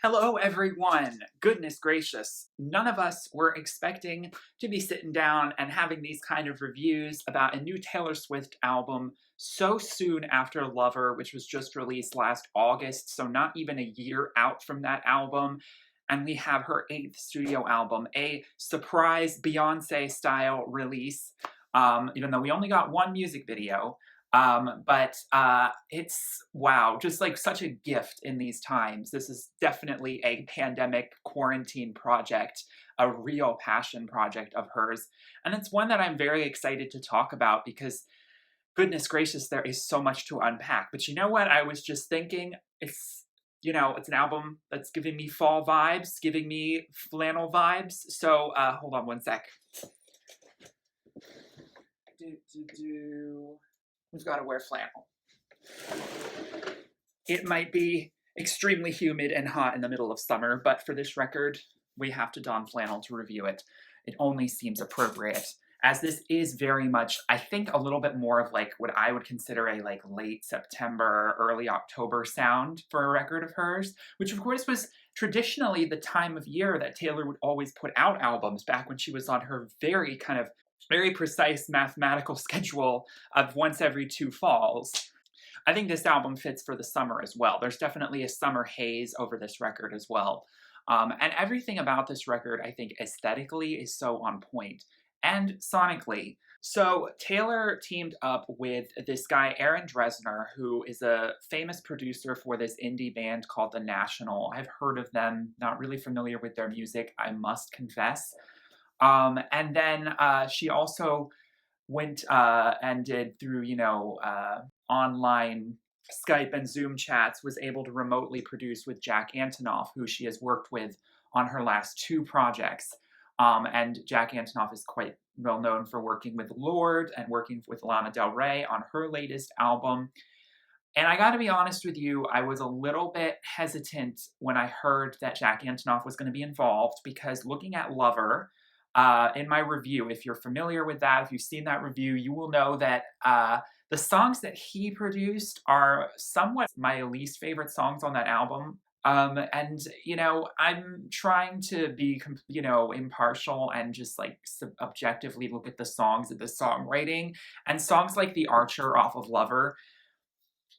Hello, everyone. Goodness gracious. None of us were expecting to be sitting down and having these kind of reviews about a new Taylor Swift album so soon after Lover, which was just released last August, so not even a year out from that album. And we have her 8th studio album, a surprise Beyonce style release, even though we only got one music video. But it's, wow, just like such a gift in these times. This is definitely a pandemic quarantine project, a real passion project of hers. And it's one that I'm very excited to talk about because, goodness gracious, there is so much to unpack. But you know what? I was just thinking, it's an album that's giving me fall vibes, giving me flannel vibes. So hold on one sec. Who's got to wear flannel? It might be extremely humid and hot in the middle of summer, but for this record, we have to don flannel to review it. It only seems appropriate, as this is very much, I think, a little bit more of like what I would consider a like late September, early October sound for a record of hers, which of course was traditionally the time of year that Taylor would always put out albums back when she was on her very precise mathematical schedule of once every 2 falls. I think this album fits for the summer as well. There's definitely a summer haze over this record as well. And everything about this record, I think, aesthetically is so on point. And sonically. So Taylor teamed up with this guy, Aaron Dresner, who is a famous producer for this indie band called The National. I've heard of them, not really familiar with their music, I must confess. And then she also went and did through, online Skype and Zoom chats, was able to remotely produce with Jack Antonoff, who she has worked with on her last 2 projects. And Jack Antonoff is quite well known for working with Lorde and working with Lana Del Rey on her latest album. And I gotta be honest with you, I was a little bit hesitant when I heard that Jack Antonoff was going to be involved, because looking at Lover, in my review, if you're familiar with that, if you've seen that review, you will know that the songs that he produced are somewhat my least favorite songs on that album. And, I'm trying to be, impartial and just like objectively look at the songs and the songwriting. And songs like The Archer off of Lover,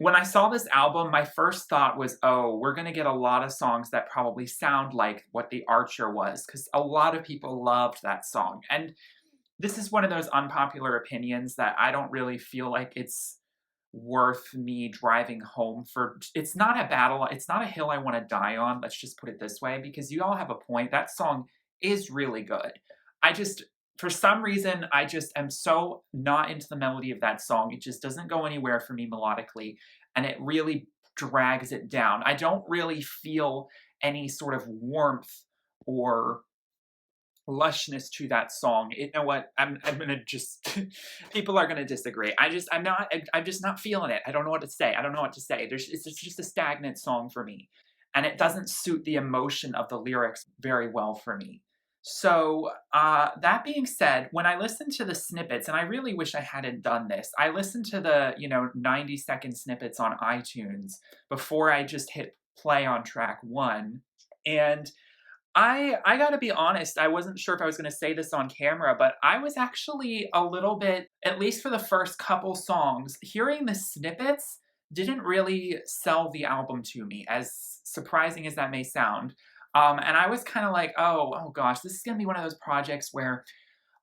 when I saw this album, my first thought was, oh, we're going to get a lot of songs that probably sound like what The Archer was, because a lot of people loved that song. And this is one of those unpopular opinions that I don't really feel like it's worth me driving home for. It's not a battle. It's not a hill I want to die on. Let's just put it this way, because you all have a point. That song is really good. For some reason, I just am so not into the melody of that song. It just doesn't go anywhere for me melodically, and it really drags it down. I don't really feel any sort of warmth or lushness to that song. You know what? I'm gonna just people are gonna disagree. I'm just not feeling it. I don't know what to say. It's just a stagnant song for me, and it doesn't suit the emotion of the lyrics very well for me. So that being said, when I listened to the snippets, and I really wish I hadn't done this, I listened to the 90-second snippets on iTunes before I just hit play on track 1, and I gotta be honest, I wasn't sure if I was going to say this on camera, but I was actually a little bit, at least for the first couple songs, hearing the snippets didn't really sell the album to me, as surprising as that may sound. And I was kind of like, oh gosh, this is going to be one of those projects where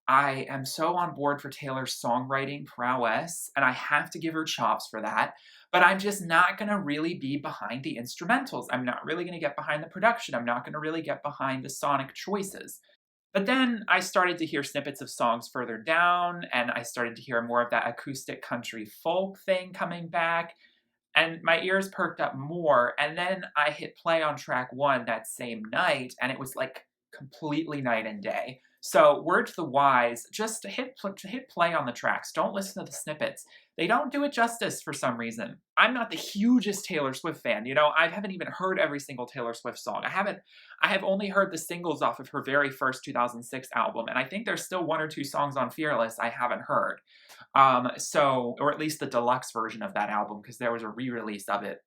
I am so on board for Taylor's songwriting prowess, and I have to give her chops for that, but I'm just not going to really be behind the instrumentals. I'm not really going to get behind the production. I'm not going to really get behind the sonic choices. But then I started to hear snippets of songs further down, and I started to hear more of that acoustic country folk thing coming back, and my ears perked up more, and then I hit play on track 1 that same night, and it was like completely night and day. So word to the wise, just hit play on the tracks. Don't listen to the snippets. They don't do it justice for some reason. I'm not the hugest Taylor Swift fan. I haven't even heard every single Taylor Swift song. I have only heard the singles off of her very first 2006 album, and I think there's still 1 or 2 songs on Fearless I haven't heard. Or at least the deluxe version of that album, because there was a re-release of it.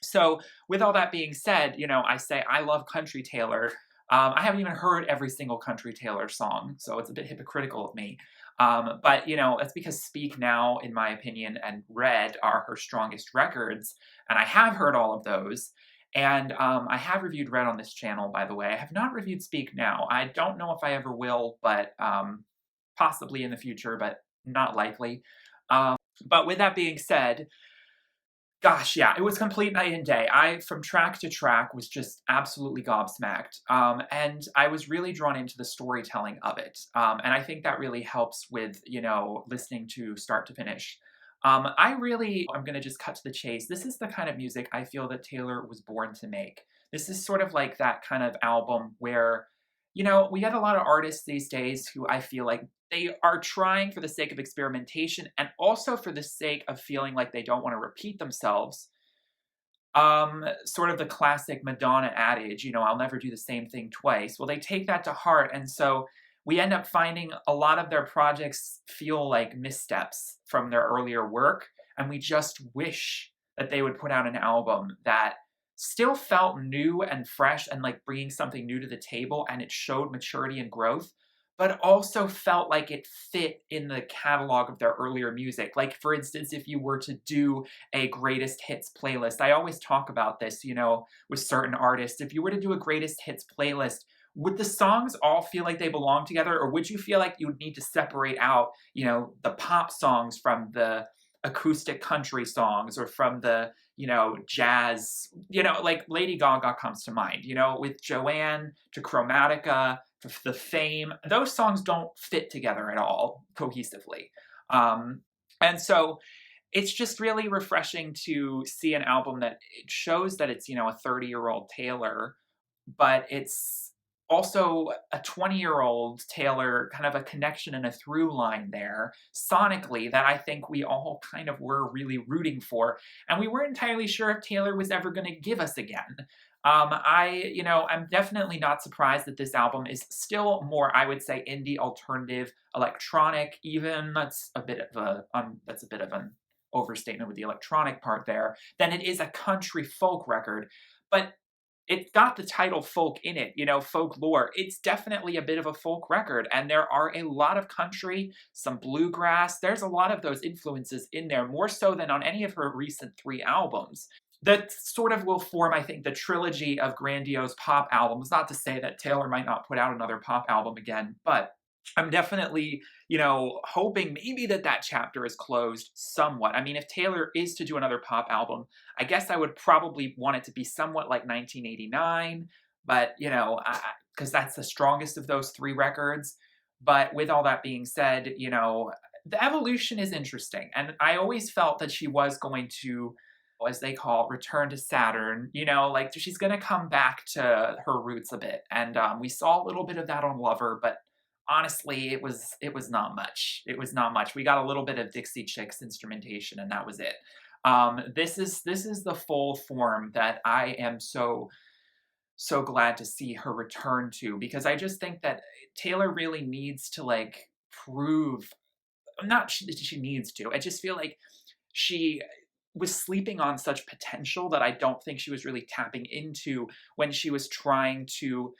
So, with all that being said, I say I love Country Taylor. I haven't even heard every single Country Taylor song, so it's a bit hypocritical of me. But, that's because Speak Now, in my opinion, and Red are her strongest records, and I have heard all of those. And I have reviewed Red on this channel, by the way. I have not reviewed Speak Now. I don't know if I ever will, but possibly in the future, but not likely. But with that being said, gosh, yeah, it was complete night and day. I, from track to track, was just absolutely gobsmacked. And I was really drawn into the storytelling of it. And I think that really helps with, listening to start to finish. I'm going to just cut to the chase. This is the kind of music I feel that Taylor was born to make. This is sort of like that kind of album where, we get a lot of artists these days who I feel like they are trying for the sake of experimentation and also for the sake of feeling like they don't want to repeat themselves. Sort of the classic Madonna adage, I'll never do the same thing twice. Well, they take that to heart, and so we end up finding a lot of their projects feel like missteps from their earlier work, and we just wish that they would put out an album that still felt new and fresh and like bringing something new to the table, and it showed maturity and growth, but also felt like it fit in the catalog of their earlier music. Like, for instance, if you were to do a greatest hits playlist, I always talk about this, with certain artists. If you were to do a greatest hits playlist, would the songs all feel like they belong together, or would you feel like you would need to separate out, the pop songs from the acoustic country songs, or from the, jazz, like Lady Gaga comes to mind, with Joanne to Chromatica to the Fame, those songs don't fit together at all cohesively. And so it's just really refreshing to see an album that it shows that it's, a 30-year-old Taylor, but it's also a 20-year-old Taylor, kind of a connection and a through line there, sonically, that I think we all kind of were really rooting for. And we weren't entirely sure if Taylor was ever going to give us again. I'm definitely not surprised that this album is still more, I would say, indie, alternative, electronic, even. That's a bit of an overstatement with the electronic part there, than it is a country folk record. But it got the title folk in it, folklore. It's definitely a bit of a folk record, and there are a lot of country, some bluegrass. There's a lot of those influences in there, more so than on any of her recent 3 albums. That sort of will form, I think, the trilogy of grandiose pop albums. Not to say that Taylor might not put out another pop album again, but I'm definitely, hoping maybe that chapter is closed somewhat. I mean, if Taylor is to do another pop album, I guess I would probably want it to be somewhat like 1989, but, because that's the strongest of those 3 records. But with all that being said, the evolution is interesting. And I always felt that she was going to, as they call it, return to Saturn, like she's going to come back to her roots a bit. And we saw a little bit of that on Lover, but honestly, it was not much. It was not much. We got a little bit of Dixie Chicks instrumentation, and that was it. This is the full form that I am so glad to see her return to, because I just think that Taylor really needs to like prove, not that she needs to. I just feel like she was sleeping on such potential that I don't think she was really tapping into when she was trying to,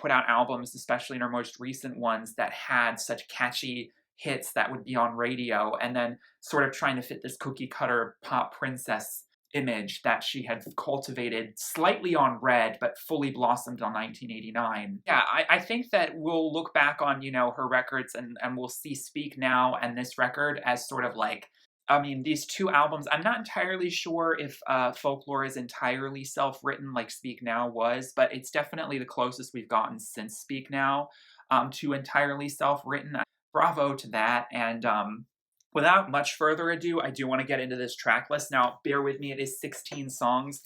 put out albums, especially in her most recent ones, that had such catchy hits that would be on radio, and then sort of trying to fit this cookie cutter pop princess image that she had cultivated slightly on Red, but fully blossomed on 1989. Yeah, I think that we'll look back on, her records, and we'll see Speak Now and this record as sort of like, I mean, these 2 albums, I'm not entirely sure if Folklore is entirely self-written like Speak Now was, but it's definitely the closest we've gotten since Speak Now to entirely self-written. Bravo to that. And without much further ado, I do want to get into this track list. Now, bear with me, it is 16 songs.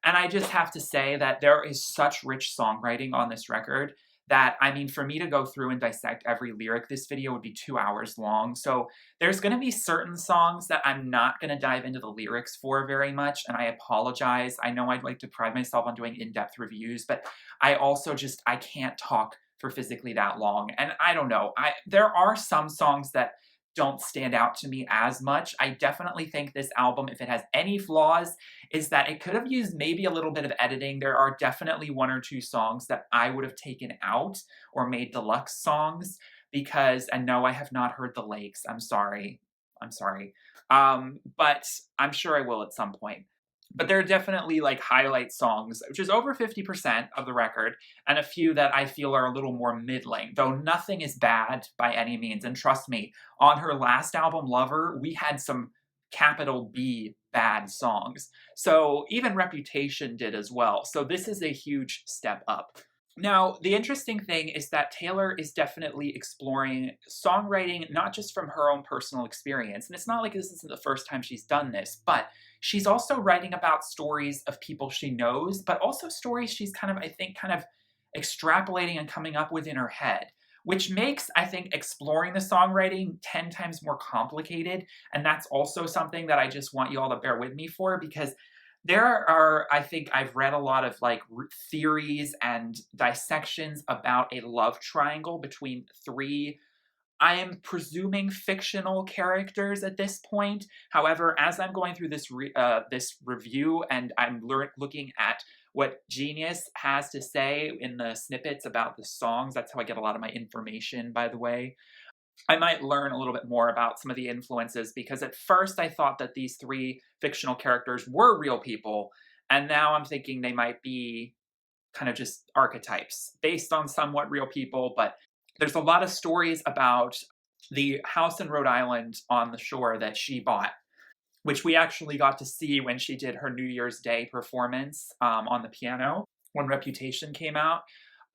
And I just have to say that there is such rich songwriting on this record that, I mean, for me to go through and dissect every lyric, this video would be 2 hours long. So there's going to be certain songs that I'm not going to dive into the lyrics for very much, and I apologize. I know I'd like to pride myself on doing in-depth reviews, but I also I can't talk for physically that long. And I don't know, there are some songs that don't stand out to me as much. I definitely think this album, if it has any flaws, is that it could have used maybe a little bit of editing. There are definitely one or two songs that I would have taken out or made deluxe songs because, and no, I have not heard The Lakes. I'm sorry. I'm sorry. But I'm sure I will at some point. But there are definitely like highlight songs, which is over 50% of the record, and a few that I feel are a little more middling, though nothing is bad by any means. And trust me, on her last album, Lover, we had some capital B bad songs. So even Reputation did as well. So this is a huge step up. Now, the interesting thing is that Taylor is definitely exploring songwriting, not just from her own personal experience. And it's not like this isn't the first time she's done this, but she's also writing about stories of people she knows, but also stories she's kind of, I think, kind of extrapolating and coming up with in her head, which makes, I think, exploring the songwriting 10 times more complicated. And that's also something that I just want you all to bear with me for, because there are, I think I've read a lot of like theories and dissections about a love triangle between three, I am presuming, fictional characters at this point. However, as I'm going through this review and I'm looking at what Genius has to say in the snippets about the songs, that's how I get a lot of my information, by the way. I might learn a little bit more about some of the influences, because at first I thought that these three fictional characters were real people, and now I'm thinking they might be kind of just archetypes based on somewhat real people. But there's a lot of stories about the house in Rhode Island on the shore that she bought, which we actually got to see when she did her New Year's Day performance on the piano when Reputation came out.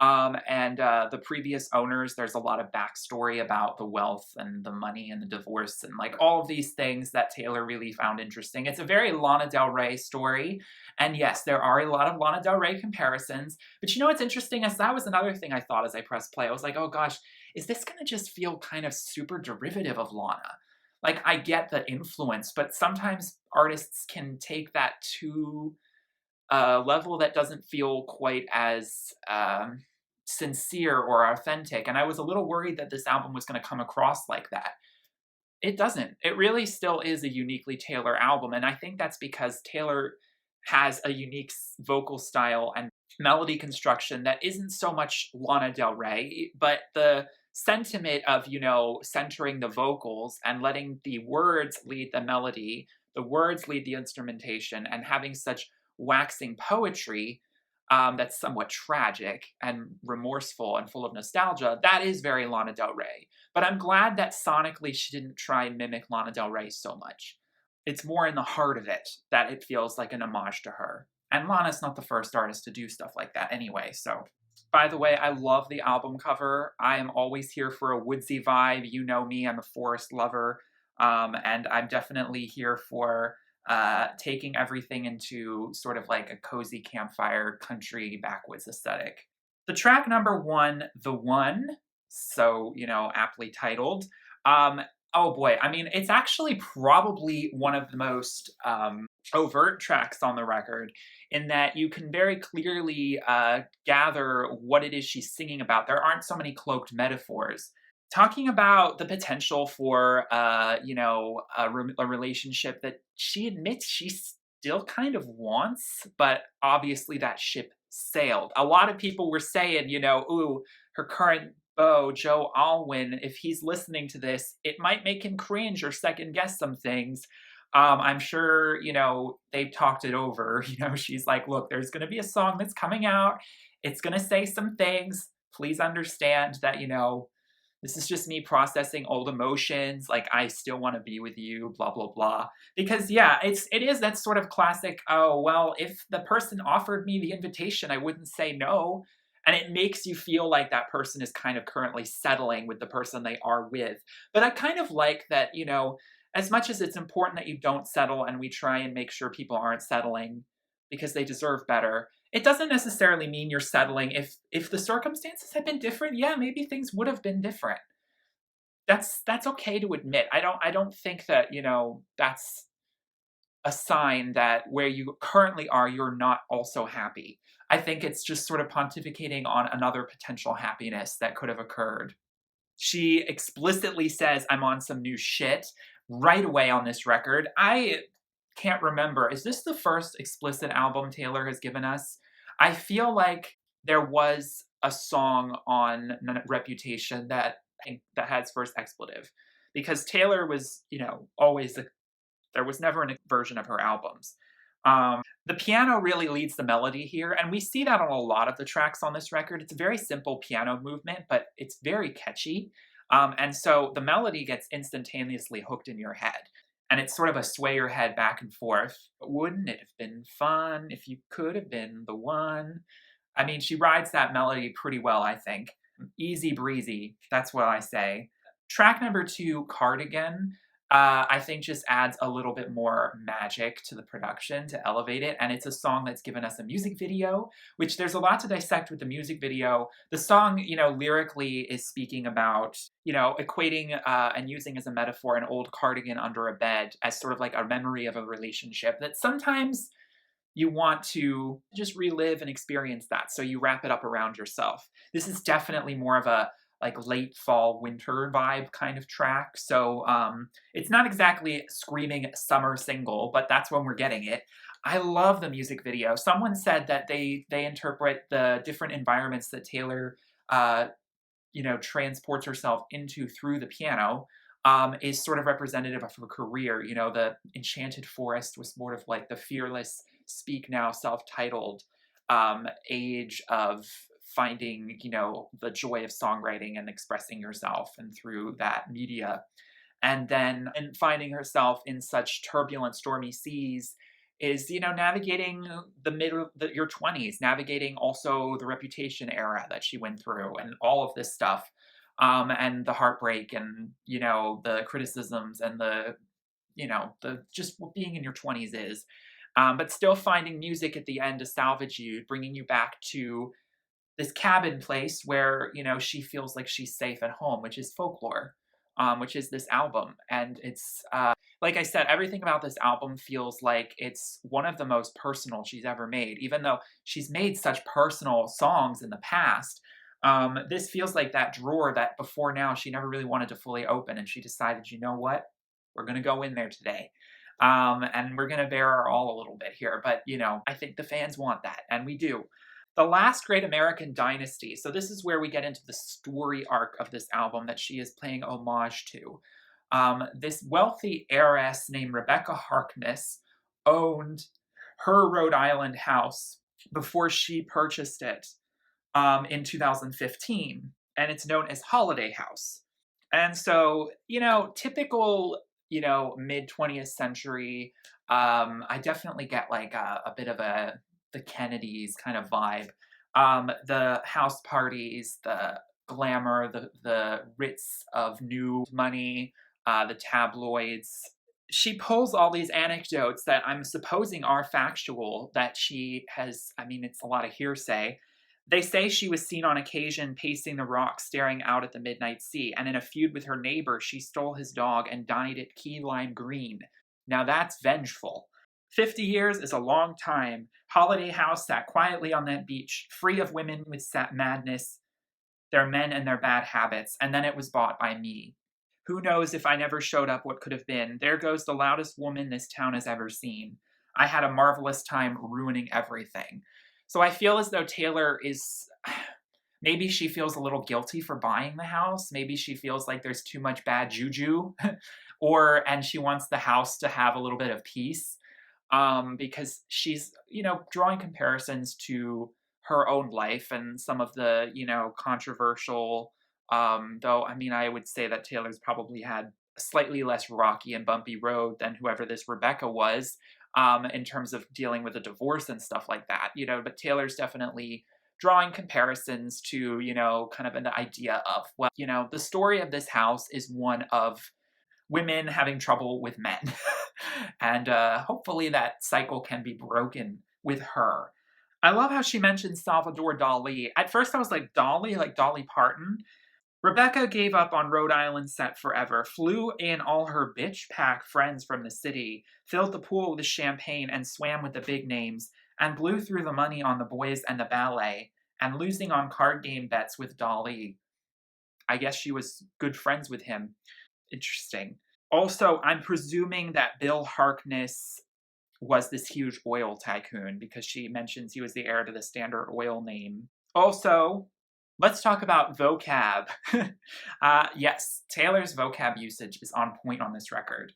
And the previous owners, there's a lot of backstory about the wealth and the money and the divorce and like all of these things that Taylor really found interesting. It's a very Lana Del Rey story. And yes, there are a lot of Lana Del Rey comparisons. But you know what's interesting is that was another thing I thought as I pressed play. I was like, oh gosh, is this going to just feel kind of super derivative of Lana? Like, I get the influence, but sometimes artists can take that to a level that doesn't feel quite as sincere or authentic. And I was a little worried that this album was going to come across like that. It doesn't. It really still is a uniquely Taylor album. And I think that's because Taylor has a unique vocal style and melody construction that isn't so much Lana Del Rey, but the sentiment of, you know, centering the vocals and letting the words lead the melody, the words lead the instrumentation, and having such waxing poetry that's somewhat tragic and remorseful and full of nostalgia, that is very Lana Del Rey. But I'm glad that sonically she didn't try and mimic Lana Del Rey so much. It's more in the heart of it that it feels like an homage to her. And Lana's not the first artist to do stuff like that anyway, so. By the way, I love the album cover. I am always here for a woodsy vibe. You know me, I'm a forest lover. And I'm definitely here for taking everything into sort of like a cozy campfire country backwoods aesthetic. The track number one, The One, so, you know, aptly titled. Oh boy, I mean, it's actually probably one of the most overt tracks on the record, in that you can very clearly gather what it is she's singing about. There aren't so many cloaked metaphors. Talking about the potential for, you know, a relationship that she admits she still kind of wants, but obviously that ship sailed. A lot of people were saying, you know, ooh, her current beau, Joe Alwyn, if he's listening to this, it might make him cringe or second guess some things. I'm sure, you know, they've talked it over. You know, she's like, look, there's going to be a song that's coming out. It's going to say some things. Please understand that, you know, this is just me processing old emotions. Like, I still want to be with you, blah, blah, blah. Because yeah, it is that sort of classic, oh, well, if the person offered me the invitation, I wouldn't say no. And it makes you feel like that person is kind of currently settling with the person they are with. But I kind of like that, you know, as much as it's important that you don't settle and we try and make sure people aren't settling because they deserve better, it doesn't necessarily mean you're settling. If the circumstances had been different, yeah, maybe things would have been different. That's okay to admit. I don't think that, you know, that's a sign that where you currently are, you're not also happy. I think it's just sort of pontificating on another potential happiness that could have occurred. She explicitly says, I'm on some new shit right away on this record. I can't remember. Is this the first explicit album Taylor has given us? I feel like there was a song on Reputation that that has first expletive, because Taylor was, always there was never a version of her albums. The piano really leads the melody here, and we see that on a lot of the tracks on this record. It's a very simple piano movement, but it's very catchy. And so the melody gets instantaneously hooked in your head. And it's sort of a sway your head back and forth. Wouldn't it have been fun if you could have been the one? I mean, she rides that melody pretty well, I think. Easy breezy, that's what I say. Track number 2, Cardigan, I think just adds a little bit more magic to the production to elevate it. And it's a song that's given us a music video, which there's a lot to dissect with the music video. The song, lyrically is speaking about, equating and using as a metaphor an old cardigan under a bed as sort of like a memory of a relationship that sometimes you want to just relive and experience that. So you wrap it up around yourself. This is definitely more of a like late fall winter vibe kind of track. So it's not exactly screaming summer single, but that's when we're getting it. I love the music video. Someone said that they interpret the different environments that Taylor transports herself into through the piano is sort of representative of her career. The Enchanted Forest was sort of like the fearless, speak now, self-titled age of finding, the joy of songwriting and expressing yourself and through that media. And then finding herself in such turbulent, stormy seas is, navigating your 20s, navigating also the Reputation era that she went through and all of this stuff. And the heartbreak and, the criticisms and the just what being in your 20s is. But still finding music at the end to salvage you, bringing you back to this cabin place where, she feels like she's safe at home, which is Folklore, which is this album. And it's, like I said, everything about this album feels like it's one of the most personal she's ever made, even though she's made such personal songs in the past. This feels like that drawer that before now she never really wanted to fully open, and she decided, you know what, we're going to go in there today. And we're going to bear our all a little bit here. But, I think the fans want that, and we do. The Last Great American Dynasty. So this is where we get into the story arc of this album that she is paying homage to. This wealthy heiress named Rebecca Harkness owned her Rhode Island house before she purchased it in 2015, and it's known as Holiday House. And so, typical, mid 20th century, I definitely get like a bit of the Kennedys kind of vibe. The house parties, the glamour, the ritz of new money, the tabloids. She pulls all these anecdotes that I'm supposing are factual that she has. I mean, it's a lot of hearsay. They say she was seen on occasion pacing the rocks, staring out at the midnight sea, and in a feud with her neighbor, she stole his dog and dyed it key lime green. Now that's vengeful. 50 years is a long time. Holiday House sat quietly on that beach, free of women with madness, their men and their bad habits, and then it was bought by me. Who knows if I never showed up what could have been? There goes the loudest woman this town has ever seen. I had a marvelous time ruining everything. So I feel as though Taylor is, maybe she feels a little guilty for buying the house. Maybe she feels like there's too much bad juju, and she wants the house to have a little bit of peace, because she's, drawing comparisons to her own life and some of the, controversial, though, I mean, I would say that Taylor's probably had a slightly less rocky and bumpy road than whoever this Rebecca was, in terms of dealing with a divorce and stuff like that, but Taylor's definitely drawing comparisons to, kind of an idea of, well, the story of this house is one of women having trouble with men. And hopefully that cycle can be broken with her. I love how she mentions Salvador Dali. At first I was like, Dolly, like Dolly Parton? Rebecca gave up on Rhode Island set forever, flew in all her bitch pack friends from the city, filled the pool with champagne and swam with the big names, and blew through the money on the boys and the ballet, and losing on card game bets with Dolly. I guess she was good friends with him. Interesting. Also, I'm presuming that Bill Harkness was this huge oil tycoon because she mentions he was the heir to the Standard Oil name. Also, let's talk about vocab. Yes, Taylor's vocab usage is on point on this record.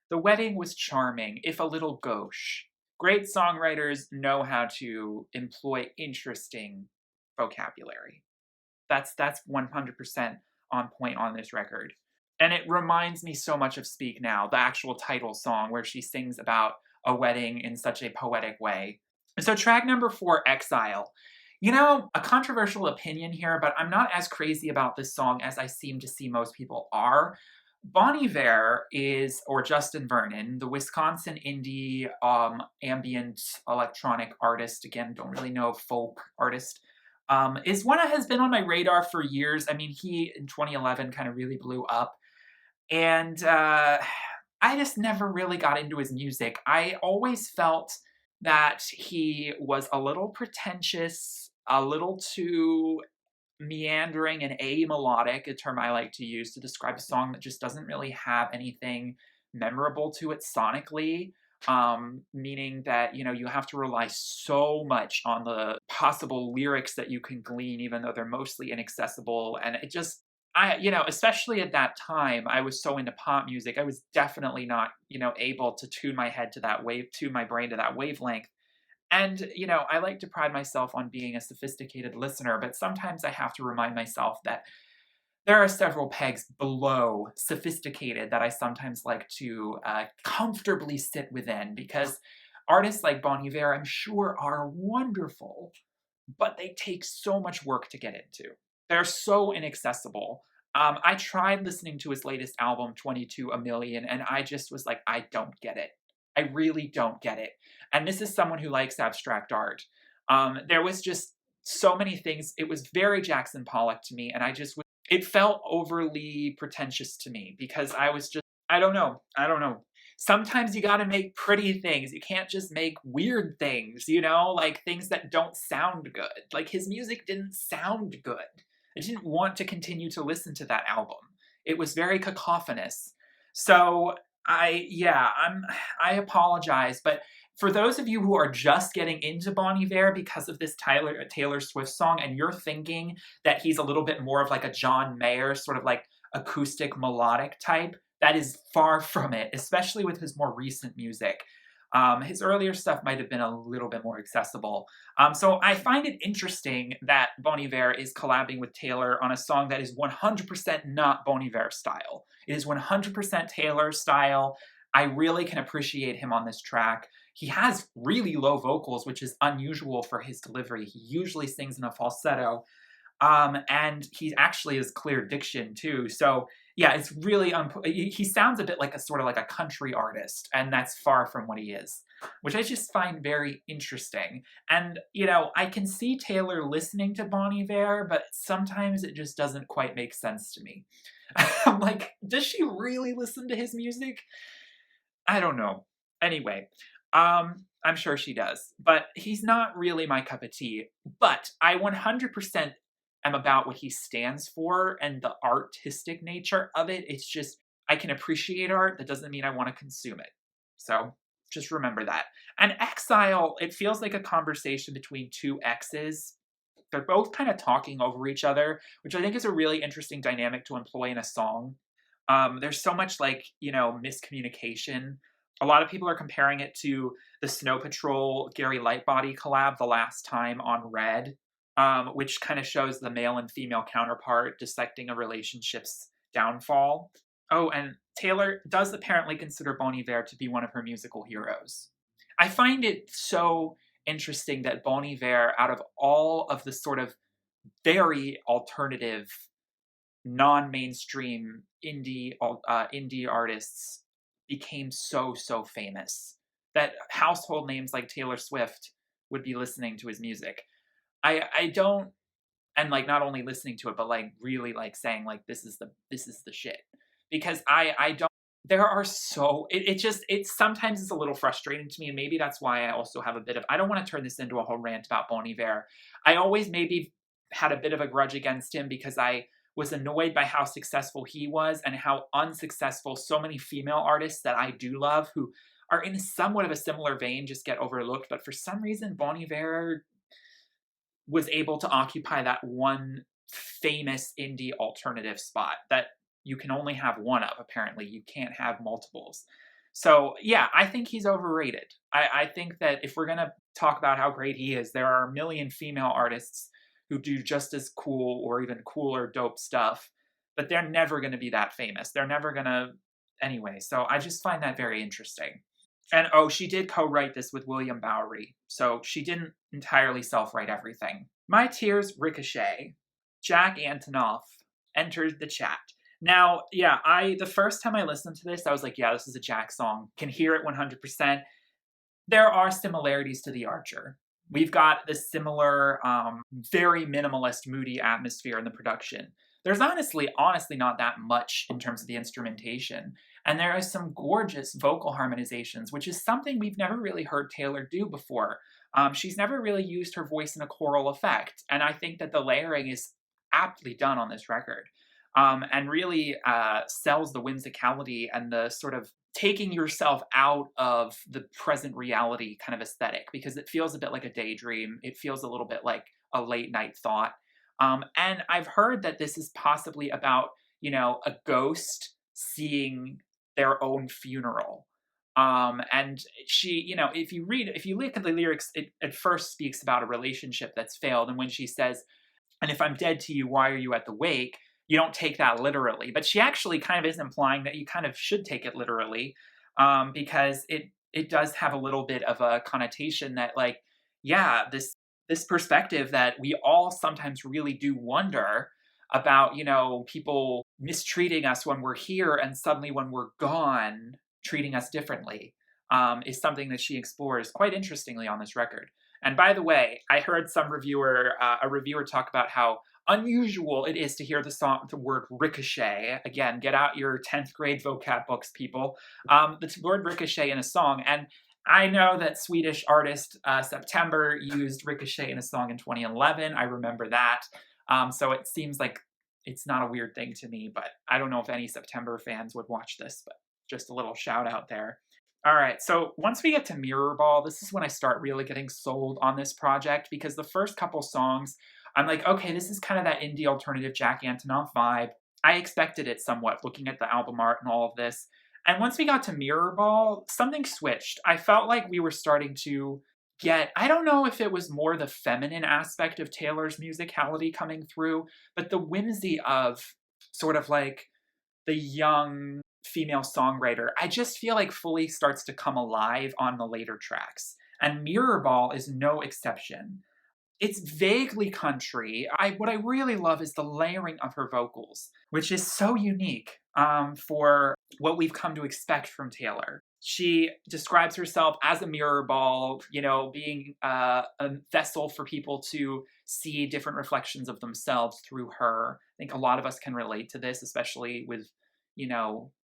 The wedding was charming, if a little gauche. Great songwriters know how to employ interesting vocabulary. That's 100% on point on this record. And it reminds me so much of Speak Now, the actual title song where she sings about a wedding in such a poetic way. So track number 4, Exile. You know, a controversial opinion here, but I'm not as crazy about this song as I seem to see most people are. Bon Iver is, or Justin Vernon, the Wisconsin indie ambient electronic artist, again, don't really know, folk artist, is one that has been on my radar for years. I mean, he, in 2011, kind of really blew up. And I just never really got into his music. I always felt that he was a little pretentious, a little too meandering and amelodic, a term I like to use to describe a song that just doesn't really have anything memorable to it sonically. Meaning that, you know, you have to rely so much on the possible lyrics that you can glean, even though they're mostly inaccessible. And it just, you know, especially at that time, I was so into pop music. I was definitely not, you know, able to tune my head to that tune my brain to that wavelength. And, you know, I like to pride myself on being a sophisticated listener, but sometimes I have to remind myself that there are several pegs below sophisticated that I sometimes like to comfortably sit within, because artists like Bon Iver, I'm sure, are wonderful, but they take so much work to get into. They're so inaccessible. I tried listening to his latest album, 22 A Million, and I just was like, I don't get it. I really don't get it. And this is someone who likes abstract art. There was just so many things. It was very Jackson Pollock to me, and it felt overly pretentious to me because I was just, I don't know. Sometimes you gotta make pretty things. You can't just make weird things, you know, like things that don't sound good. Like his music didn't sound good. I didn't want to continue to listen to that album. It was very cacophonous. So I apologize, but for those of you who are just getting into Bon Iver because of this Taylor Swift song, and you're thinking that he's a little bit more of like a John Mayer, sort of like acoustic melodic type, that is far from it, especially with his more recent music. His earlier stuff might have been a little bit more accessible. So I find it interesting that Bon Iver is collabing with Taylor on a song that is 100% not Bon Iver style. It is 100% Taylor style. I really can appreciate him on this track. He has really low vocals, which is unusual for his delivery. He usually sings in a falsetto. And he actually has clear diction too. So yeah, it's really, he sounds a bit like a sort of like a country artist, and that's far from what he is, which I just find very interesting. And, you know, I can see Taylor listening to Bon Iver, but sometimes it just doesn't quite make sense to me. I'm like, does she really listen to his music? I don't know. Anyway, I'm sure she does, but he's not really my cup of tea. But I 100% am about what he stands for and the artistic nature of it. It's just, I can appreciate art. That doesn't mean I want to consume it. So just remember that. And Exile, it feels like a conversation between two exes. They're both kind of talking over each other, which I think is a really interesting dynamic to employ in a song. There's so much like, you know, miscommunication. A lot of people are comparing it to the Snow Patrol Gary Lightbody collab, The Last Time on Red, which kind of shows the male and female counterpart dissecting a relationship's downfall. Oh, and Taylor does apparently consider Bon Iver to be one of her musical heroes. I find it so interesting that Bon Iver, out of all of the sort of very alternative, non-mainstream indie artists, became so famous that household names like Taylor Swift would be listening to his music. I don't, and like not only listening to it, but like really like saying like this is the shit, because I don't. There are so it sometimes is a little frustrating to me, and maybe that's why I also have a bit of, I don't want to turn this into a whole rant about Bon Iver. I always maybe had a bit of a grudge against him because I was annoyed by how successful he was and how unsuccessful so many female artists that I do love who are in somewhat of a similar vein just get overlooked. But for some reason, Bon Iver was able to occupy that one famous indie alternative spot that you can only have one of, apparently. You can't have multiples. So, yeah, I think he's overrated. I think that if we're going to talk about how great he is, there are a million female artists who do just as cool or even cooler, dope stuff, but they're never going to be that famous. They're never going to. Anyway, so I just find that very interesting. And oh, she did co-write this with William Bowery, so she didn't entirely self-write everything. My Tears Ricochet. Jack Antonoff entered the chat. Now, yeah, the first time I listened to this, I was like, yeah, this is a Jack song. Can hear it 100%. There are similarities to The Archer. We've got this similar, very minimalist, moody atmosphere in the production. There's honestly not that much in terms of the instrumentation. And there are some gorgeous vocal harmonizations, which is something we've never really heard Taylor do before. She's never really used her voice in a choral effect. And I think that the layering is aptly done on this record. And really sells the whimsicality and the sort of taking yourself out of the present reality kind of aesthetic, because it feels a bit like a daydream. It feels a little bit like a late night thought. And I've heard that this is possibly about, a ghost seeing their own funeral. And she, if you look at the lyrics, it at first speaks about a relationship that's failed. And when she says, "And if I'm dead to you, why are you at the wake?" You don't take that literally, but she actually kind of is implying that you kind of should take it literally, because it does have a little bit of a connotation that, like, yeah, this perspective that we all sometimes really do wonder about, people mistreating us when we're here and suddenly when we're gone, treating us differently, is something that she explores quite interestingly on this record. And by the way, I heard a reviewer talk about how unusual it is to hear the word ricochet. Again, get out your 10th grade vocab books, people. The word ricochet in a song. And I know that Swedish artist September used ricochet in a song in 2011. I remember that. So it seems like it's not a weird thing to me, but I don't know if any September fans would watch this, but just a little shout out there. All right, so once we get to Mirrorball, this is when I start really getting sold on this project, because the first couple songs, I'm like, okay, this is kind of that indie alternative Jack Antonoff vibe. I expected it somewhat, looking at the album art and all of this. And once we got to Mirrorball, something switched. I felt like we were starting to get, I don't know if it was more the feminine aspect of Taylor's musicality coming through, but the whimsy of sort of like the young female songwriter, I just feel like fully starts to come alive on the later tracks. And Mirrorball is no exception. It's vaguely country. What I really love is the layering of her vocals, which is so unique for what we've come to expect from Taylor. She describes herself as a mirror ball, being a vessel for people to see different reflections of themselves through her. I think a lot of us can relate to this, especially with,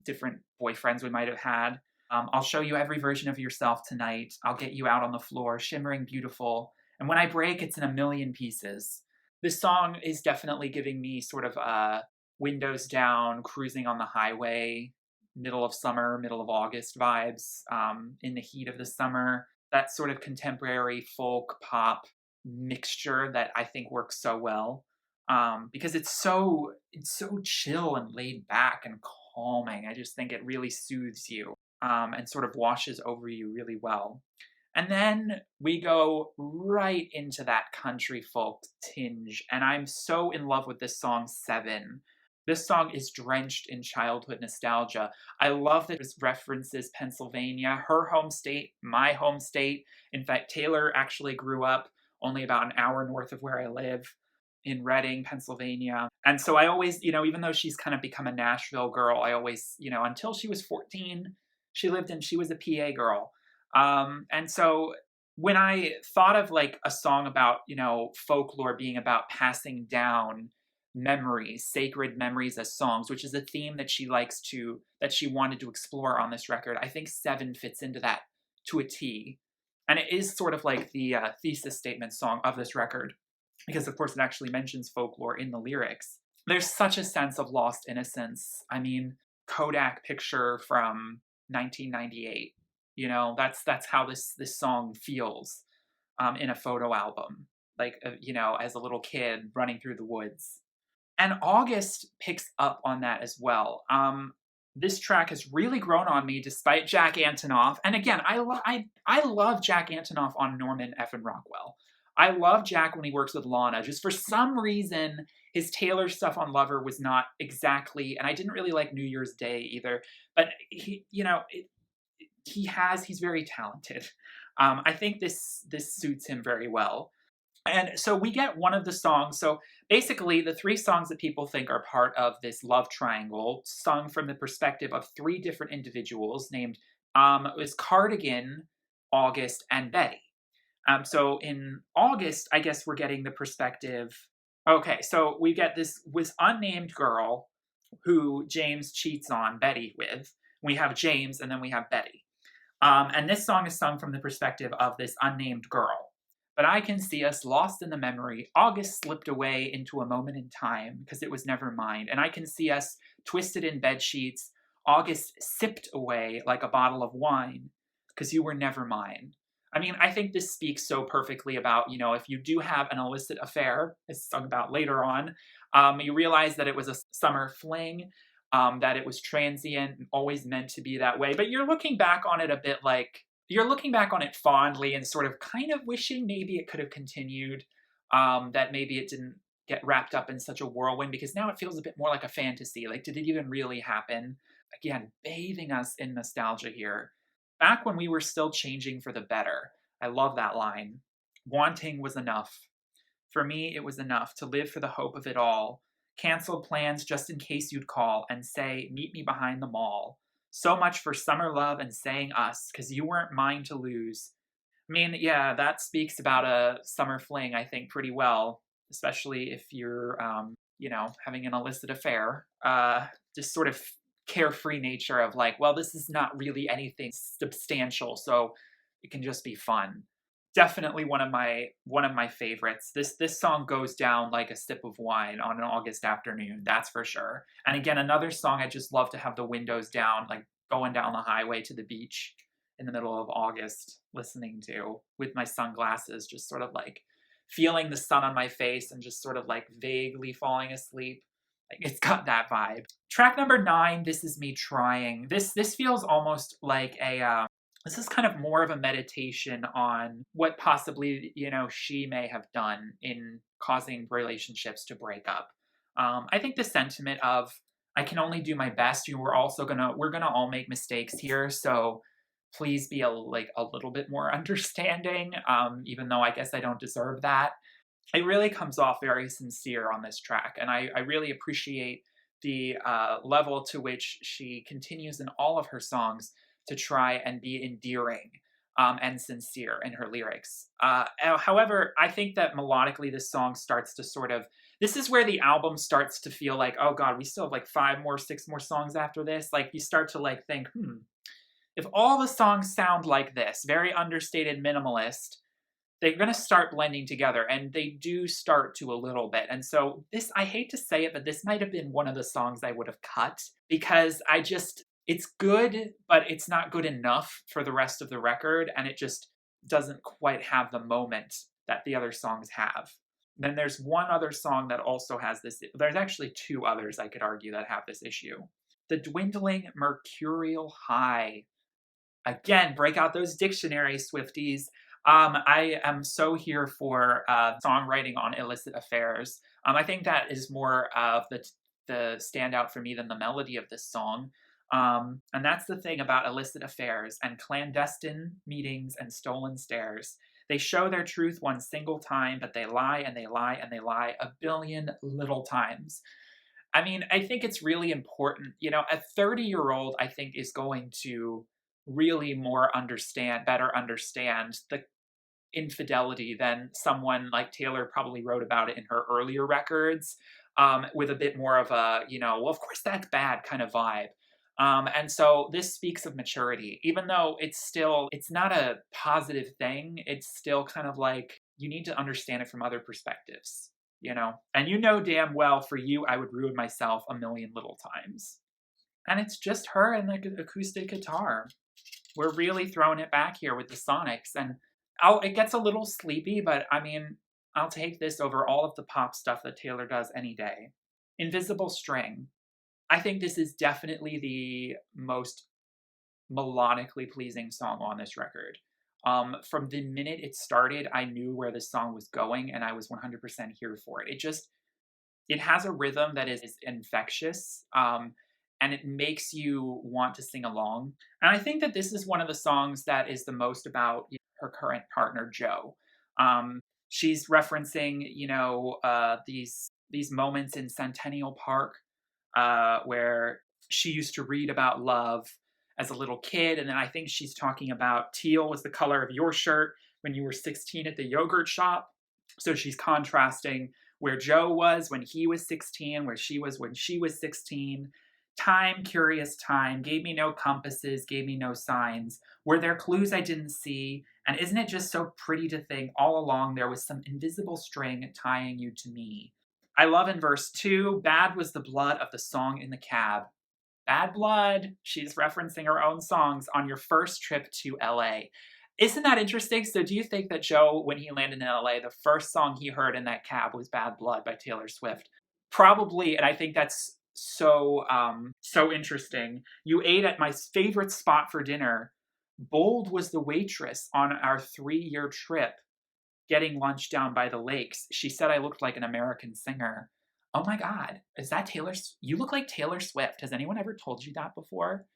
different boyfriends we might have had. I'll show you every version of yourself tonight. I'll get you out on the floor, shimmering beautiful. And when I break, it's in a million pieces. This song is definitely giving me sort of windows down, cruising on the highway, middle of summer, middle of August vibes, in the heat of the summer. That sort of contemporary folk pop mixture that I think works so well, because it's so chill and laid back and calming. I just think it really soothes you, and sort of washes over you really well. And then we go right into that country folk tinge, and I'm so in love with this song, Seven. This song is drenched in childhood nostalgia. I love that it references Pennsylvania, her home state, my home state. In fact, Taylor actually grew up only about an hour north of where I live, in Reading, Pennsylvania. And so I always, even though she's kind of become a Nashville girl, I always, until she was 14, she was a PA girl. And so when I thought of like a song about, folklore being about passing down memories, sacred memories as songs, which is a theme that she wanted to explore on this record, I think Seven fits into that to a T. And it is sort of like the thesis statement song of this record, because of course it actually mentions folklore in the lyrics. There's such a sense of lost innocence. I mean, Kodak picture from 1998. You know, that's how this song feels in a photo album. Like you know, as a little kid running through the woods. And August picks up on that as well. This track has really grown on me despite Jack Antonoff. And again, I love Jack Antonoff on Norman Effin Rockwell. I love Jack when he works with Lana. Just for some reason, his Taylor stuff on Lover was not exactly, and I didn't really like New Year's Day either. But he, you know, he's very talented. I think this suits him very well. And so we get one of the songs. So basically, the three songs that people think are part of this love triangle, sung from the perspective of three different individuals named is Cardigan, August, and Betty. So in August, I guess we're getting the perspective. Okay, so we get this unnamed girl who James cheats on Betty with. We have James, and then we have Betty. And this song is sung from the perspective of this unnamed girl. But I can see us lost in the memory. August slipped away into a moment in time because it was never mine. And I can see us twisted in bed sheets. August sipped away like a bottle of wine because you were never mine. I mean, I think this speaks so perfectly about, you know, if you do have an illicit affair, as sung about later on, you realize that it was a summer fling, that it was transient and always meant to be that way. But you're looking back on it a bit like, you're looking back on it fondly and sort of kind of wishing maybe it could have continued, that maybe it didn't get wrapped up in such a whirlwind, because now it feels a bit more like a fantasy. Like, did it even really happen? Again, bathing us in nostalgia here. Back when we were still changing for the better. I love that line. Wanting was enough. For me, it was enough to live for the hope of it all. Canceled plans just in case you'd call and say, meet me behind the mall. So much for summer love and saying us, 'cause you weren't mine to lose. I mean, yeah, that speaks about a summer fling, I think, pretty well, especially if you're, you know, having an illicit affair. Just sort of carefree nature of like, well, this is not really anything substantial, so it can just be fun. Definitely one of my favorites. This song goes down like a sip of wine on an August afternoon, that's for sure. And again, another song I just love to have the windows down, like going down the highway to the beach in the middle of August, listening to with my sunglasses, just sort of like feeling the sun on my face and just sort of like vaguely falling asleep. Like it's got that vibe. Track number 9, This Is Me Trying. This feels almost like a this is kind of more of a meditation on what possibly, you know, she may have done in causing relationships to break up. I think the sentiment of I can only do my best. We're gonna all make mistakes here, so please be a little bit more understanding. Even though I guess I don't deserve that. It really comes off very sincere on this track, and I really appreciate the level to which she continues in all of her songs to try and be endearing and sincere in her lyrics. However, I think that melodically this song starts to sort of, this is where the album starts to feel like, oh God, we still have like 5 more, 6 more songs after this. Like you start to like think, if all the songs sound like this, very understated minimalist, they're going to start blending together, and they do start to a little bit. And so this, I hate to say it, but this might have been one of the songs I would have cut, because it's good, but it's not good enough for the rest of the record, and it just doesn't quite have the moment that the other songs have. Then there's one other song that also has this. There's actually 2 others I could argue that have this issue. The Dwindling Mercurial High. Again, break out those dictionary Swifties. I am so here for songwriting on illicit affairs. I think that is more of the standout for me than the melody of this song. And that's the thing about illicit affairs and clandestine meetings and stolen stairs. They show their truth one single time, but they lie and they lie and they lie a billion little times. I mean, I think it's really important. You know, a 30-year-old, I think, is going to really better understand the infidelity than someone like Taylor probably wrote about it in her earlier records, with a bit more of a, you know, well, of course that's bad kind of vibe. And so this speaks of maturity, even though it's not a positive thing. It's still kind of like, you need to understand it from other perspectives. you know? And you know damn well for you, I would ruin myself a million little times. And it's just her and like an acoustic guitar. We're really throwing it back here with the sonics. And it gets a little sleepy, but I mean, I'll take this over all of the pop stuff that Taylor does any day. Invisible String. I think this is definitely the most melodically pleasing song on this record. From the minute it started, I knew where this song was going, and I was 100% here for it. It has a rhythm that is infectious, and it makes you want to sing along. And I think that this is one of the songs that is the most about her current partner, Joe. She's referencing, these moments in Centennial Park where she used to read about love as a little kid. And then I think she's talking about teal was the color of your shirt when you were 16 at the yogurt shop. So she's contrasting where Joe was when he was 16, where she was when she was 16. Time, curious time, gave me no compasses, gave me no signs. Were there clues I didn't see? And isn't it just so pretty to think all along there was some invisible string tying you to me? I love in verse 2, bad was the blood of the song in the cab. Bad blood. She's referencing her own songs on your first trip to LA. Isn't that interesting? So do you think that Joe, when he landed in LA, the first song he heard in that cab was Bad Blood by Taylor Swift? Probably, and I think that's so interesting. You ate at my favorite spot for dinner. Bold was the waitress on our 3-year trip getting lunch down by the lakes. She said I looked like an American singer. Oh my God, is that Taylor? You look like Taylor Swift. Has anyone ever told you that before?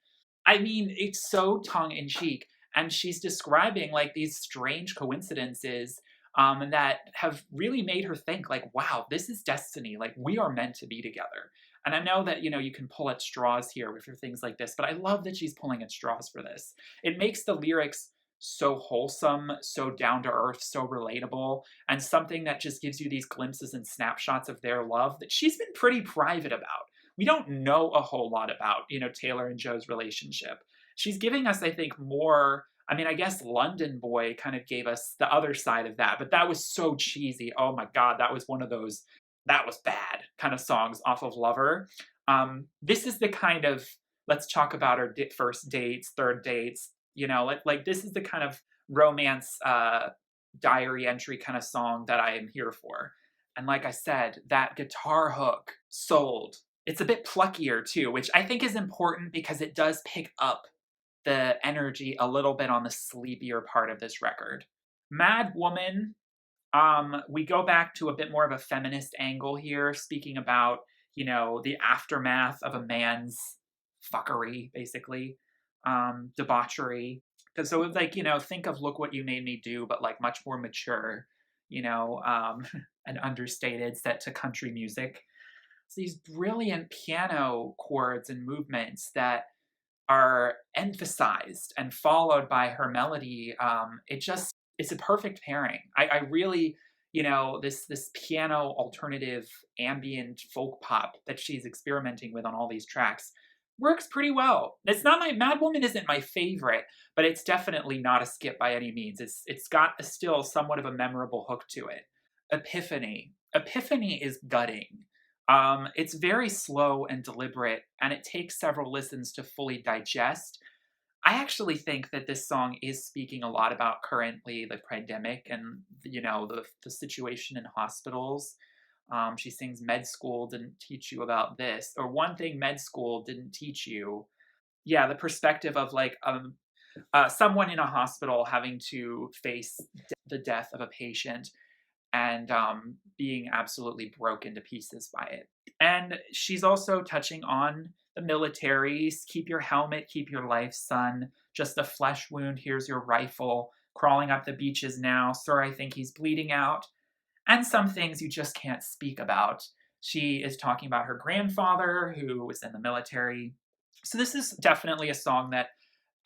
I mean, it's so tongue in cheek. And she's describing like these strange coincidences that have really made her think, like, wow, this is destiny. Like, we are meant to be together. And I know that, you can pull at straws here for things like this, but I love that she's pulling at straws for this. It makes the lyrics so wholesome, so down to earth, so relatable, and something that just gives you these glimpses and snapshots of their love that she's been pretty private about. We don't know a whole lot about, Taylor and Joe's relationship. She's giving us, I think, more. I mean, I guess London Boy kind of gave us the other side of that, but that was so cheesy. Oh my God, that was one of those, that was bad kind of songs off of Lover. This is the kind of, let's talk about our first dates, third dates, like this is the kind of romance diary entry kind of song that I am here for. And like I said, that guitar hook sold. It's a bit pluckier too, which I think is important because it does pick up the energy a little bit on the sleepier part of this record. Mad Woman, we go back to a bit more of a feminist angle here, speaking about, the aftermath of a man's fuckery, basically, debauchery. Because so it's like, think of Look What You Made Me Do, but like much more mature, and understated, set to country music. So these brilliant piano chords and movements that are emphasized and followed by her melody. It's a perfect pairing. I really, this piano alternative ambient folk pop that she's experimenting with on all these tracks works pretty well. It's not Mad Woman isn't my favorite, but it's definitely not a skip by any means. It's got still somewhat of a memorable hook to it. Epiphany is gutting. It's very slow and deliberate, and it takes several listens to fully digest. I actually think that this song is speaking a lot about currently the pandemic and, the situation in hospitals. She sings med school didn't teach you about this, or one thing med school didn't teach you. Yeah, the perspective of like someone in a hospital having to face the death of a patient and being absolutely broken to pieces by it. And she's also touching on the military. Keep your helmet, keep your life, son. Just a flesh wound, here's your rifle. Crawling up the beaches now, sir, I think he's bleeding out. And some things you just can't speak about. She is talking about her grandfather who was in the military. So this is definitely a song that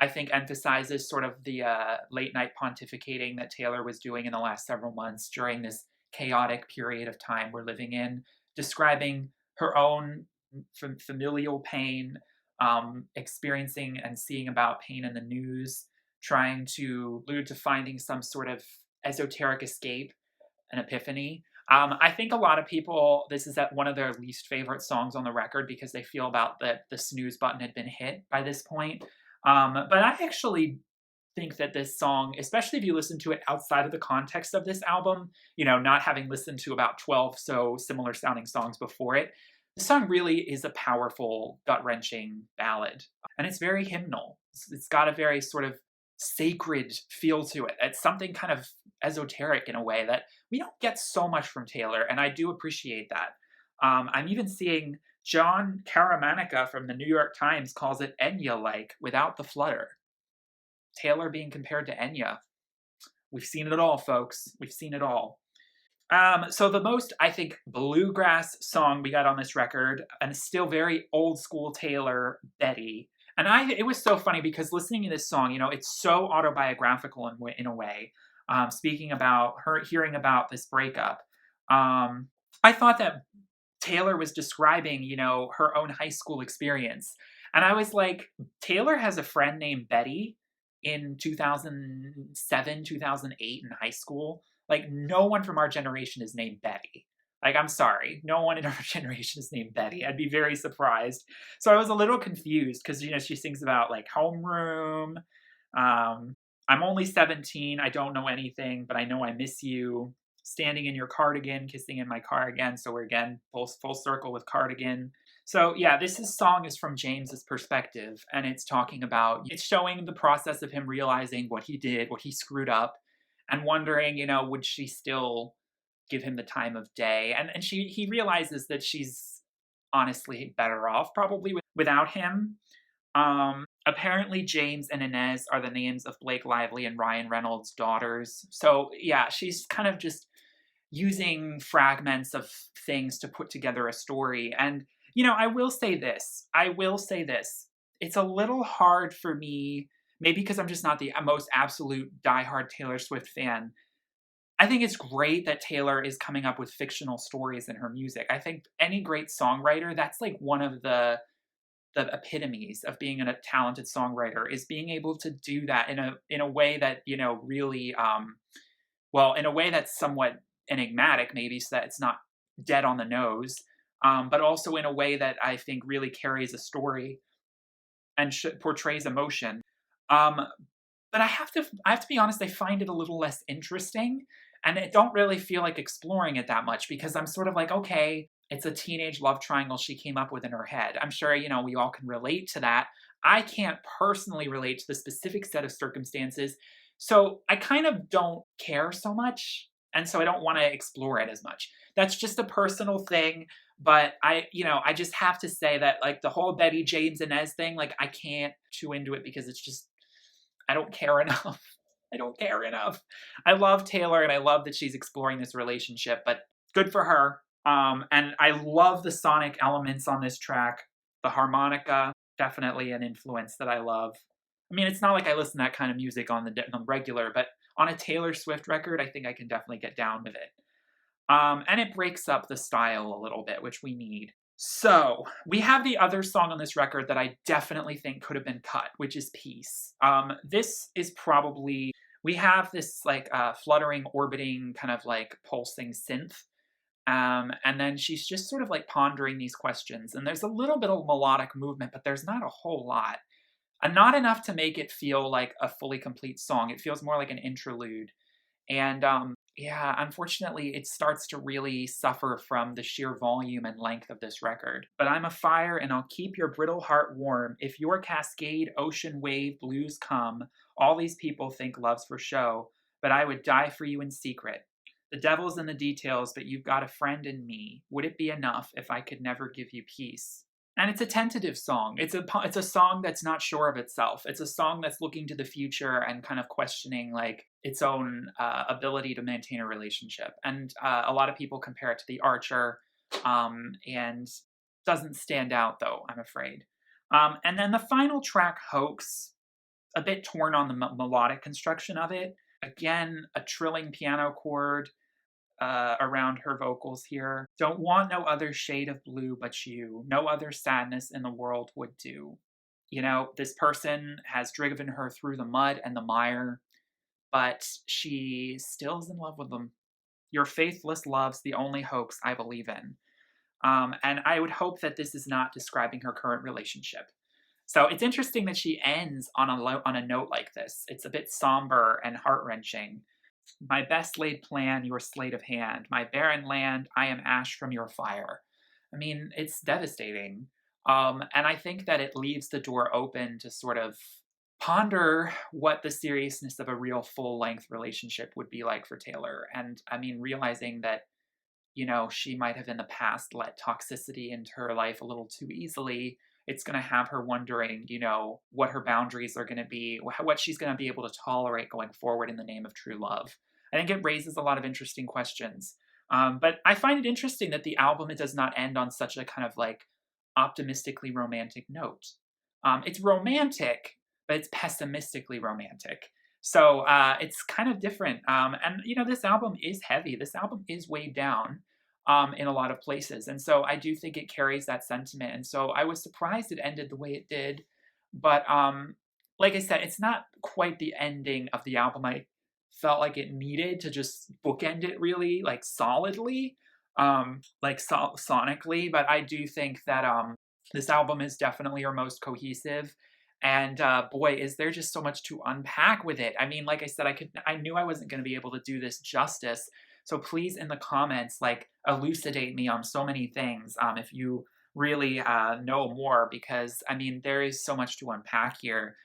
I think emphasizes sort of the late night pontificating that Taylor was doing in the last several months during this chaotic period of time we're living in, describing her own familial pain, experiencing and seeing about pain in the news, trying to allude to finding some sort of esoteric escape, an epiphany. I think a lot of people, this is at one of their least favorite songs on the record because they feel about that the snooze button had been hit by this point. But I actually think that this song, especially if you listen to it outside of the context of this album, not having listened to about 12 so similar sounding songs before it, the song really is a powerful, gut wrenching ballad. And it's very hymnal. It's got a very sort of sacred feel to it. It's something kind of esoteric in a way that we don't get so much from Taylor, and I do appreciate that. I'm even seeing John Caramanica from the New York Times calls it Enya-like without the flutter. Taylor being compared to Enya. We've seen it all, folks. We've seen it all. So the most, I think, bluegrass song we got on this record, and still very old school Taylor, Betty. And it was so funny because listening to this song, it's so autobiographical in a way. Speaking about her, hearing about this breakup, I thought that Taylor was describing, her own high school experience. And I was like, Taylor has a friend named Betty in 2007, 2008 in high school. Like, no one from our generation is named Betty. Like, I'm sorry. No one in our generation is named Betty. I'd be very surprised. So I was a little confused because, she sings about, like, homeroom. I'm only 17. I don't know anything, but I know I miss you. Standing in your cardigan, kissing in my car again. So we're again full circle with Cardigan. So yeah, this song is from James's perspective, and it's talking about, it's showing the process of him realizing what he did, what he screwed up, and wondering, would she still give him the time of day? And he realizes that she's honestly better off probably without him. Apparently James and Inez are the names of Blake Lively and Ryan Reynolds' daughters. So yeah, she's kind of just using fragments of things to put together a story. And, I will say this. It's a little hard for me, maybe because I'm just not the most absolute diehard Taylor Swift fan. I think it's great that Taylor is coming up with fictional stories in her music. I think any great songwriter, that's like one of the epitomes of being a talented songwriter, is being able to do that in a way that, really, in a way that's somewhat enigmatic, maybe, so that it's not dead on the nose, but also in a way that I think really carries a story and portrays emotion. But I have to be honest, I find it a little less interesting, and I don't really feel like exploring it that much because I'm sort of like, okay, it's a teenage love triangle she came up with in her head. I'm sure, we all can relate to that. I can't personally relate to the specific set of circumstances, so I kind of don't care so much, and so I don't want to explore it as much. That's just a personal thing, but I just have to say that, like, the whole Betty James Inez thing, like, I can't chew into it because it's just, I don't care enough. I don't care enough. I love Taylor and I love that she's exploring this relationship, but good for her. And I love the sonic elements on this track. The harmonica, definitely an influence that I love. I mean, it's not like I listen to that kind of music on the regular, but on a Taylor Swift record, I think I can definitely get down with it. And it breaks up the style a little bit, which we need. So we have the other song on this record that I definitely think could have been cut, which is Peace. This is probably, we have this like fluttering, orbiting, kind of like pulsing synth. And then she's just sort of like pondering these questions. And there's a little bit of melodic movement, but there's not a whole lot. And not enough to make it feel like a fully complete song. It feels more like an interlude. And yeah, unfortunately, it starts to really suffer from the sheer volume and length of this record. But I'm a fire and I'll keep your brittle heart warm. If your cascade, ocean wave, blues come, all these people think love's for show, but I would die for you in secret. The devil's in the details, but you've got a friend in me. Would it be enough if I could never give you peace? And it's a tentative song. It's a song that's not sure of itself. It's a song that's looking to the future and kind of questioning like its own ability to maintain a relationship. And a lot of people compare it to The Archer, and doesn't stand out though, I'm afraid. And then the final track, Hoax, a bit torn on the melodic construction of it. Again, a trilling piano chord around her vocals here. Don't want no other shade of blue but you. No other sadness in the world would do. This person has driven her through the mud and the mire, but she still is in love with them. Your faithless love's the only hoax I believe in. And I would hope that this is not describing her current relationship. So it's interesting that she ends on on a note like this. It's a bit somber and heart wrenching. My best laid plan, your sleight of hand. My barren land, I am ash from your fire. I mean, it's devastating. And I think that it leaves the door open to sort of ponder what the seriousness of a real full length relationship would be like for Taylor. And I mean, realizing that, she might have in the past let toxicity into her life a little too easily. It's going to have her wondering, what her boundaries are going to be, what she's going to be able to tolerate going forward in the name of true love. I think it raises a lot of interesting questions. But I find it interesting that the album, it does not end on such a kind of like optimistically romantic note. It's romantic, but it's pessimistically romantic. So it's kind of different. And, this album is heavy. This album is weighed down in a lot of places. And so I do think it carries that sentiment. And so I was surprised it ended the way it did. But like I said, it's not quite the ending of the album I felt like it needed to just bookend it really, like solidly, sonically. But I do think that this album is definitely her most cohesive. And boy, is there just so much to unpack with it. I mean, like I said, I knew I wasn't going to be able to do this justice. So please, in the comments, like elucidate me on so many things if you really know more, because I mean, there is so much to unpack here.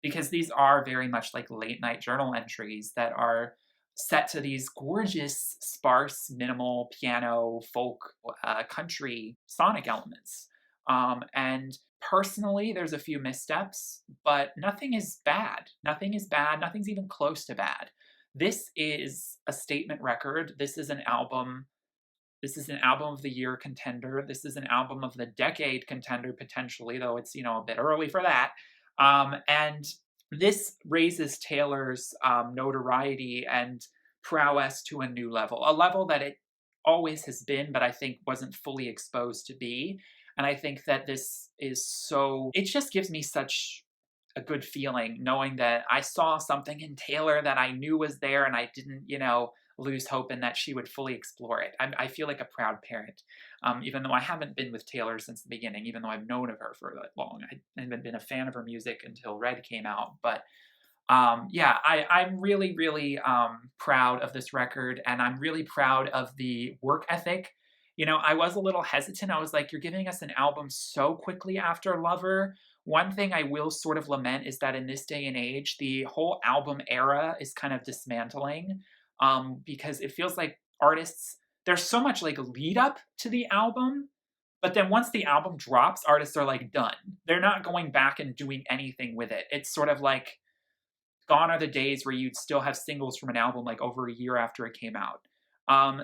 Because these are very much like late night journal entries that are set to these gorgeous, sparse, minimal piano, folk, country sonic elements. And personally, there's a few missteps, but nothing is bad. Nothing is bad. Nothing's even close to bad. This is a statement record. This is an album. This is an album of the year contender. This is an album of the decade contender, potentially, though it's, a bit early for that. And this raises Taylor's notoriety and prowess to a new level, a level that it always has been, but I think wasn't fully exposed to be. And I think that this is it just gives me such a good feeling knowing that I saw something in Taylor that I knew was there and I didn't, lose hope in that she would fully explore it. I feel like a proud parent, even though I haven't been with Taylor since the beginning, even though I've known of her for that long. I haven't been a fan of her music until Red came out. But yeah, I'm really, really proud of this record, and I'm really proud of the work ethic. I was a little hesitant. I was like, you're giving us an album so quickly after Lover. One thing I will sort of lament is that in this day and age, the whole album era is kind of dismantling because it feels like there's so much like lead up to the album, but then once the album drops, artists are like done. They're not going back and doing anything with it. It's sort of like gone are the days where you'd still have singles from an album like over a year after it came out.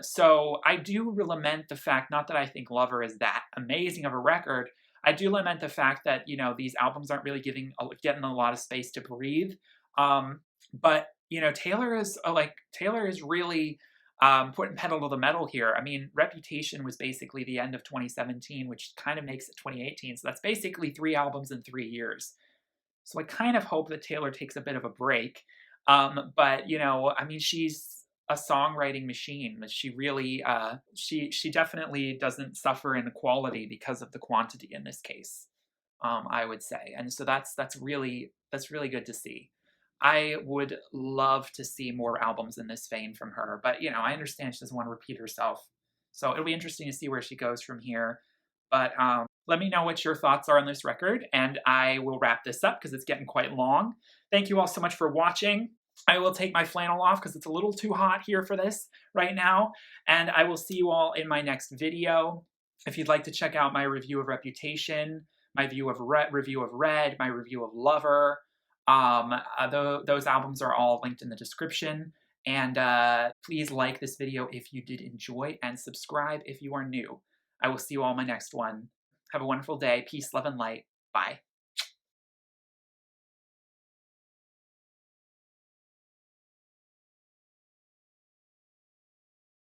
So I do lament the fact, not that I think Lover is that amazing of a record, I do lament the fact that, these albums aren't really getting a lot of space to breathe. But, Taylor is really putting pedal to the metal here. I mean, Reputation was basically the end of 2017, which kind of makes it 2018. So that's basically 3 albums in 3 years. So I kind of hope that Taylor takes a bit of a break. But, I mean, she's a songwriting machine. That she really, she definitely doesn't suffer in quality because of the quantity in this case, I would say. And so that's really good to see. I would love to see more albums in this vein from her, but I understand she doesn't want to repeat herself. So it'll be interesting to see where she goes from here. But let me know what your thoughts are on this record, and I will wrap this up because it's getting quite long. Thank you all so much for watching. I will take my flannel off because it's a little too hot here for this right now, and I will see you all in my next video. If you'd like to check out my review of Reputation, my review of Red, my review of Lover, those albums are all linked in the description. And please like this video if you did enjoy, and subscribe if you are new. I will see you all in my next one. Have a wonderful day. Peace, love, and light. Bye.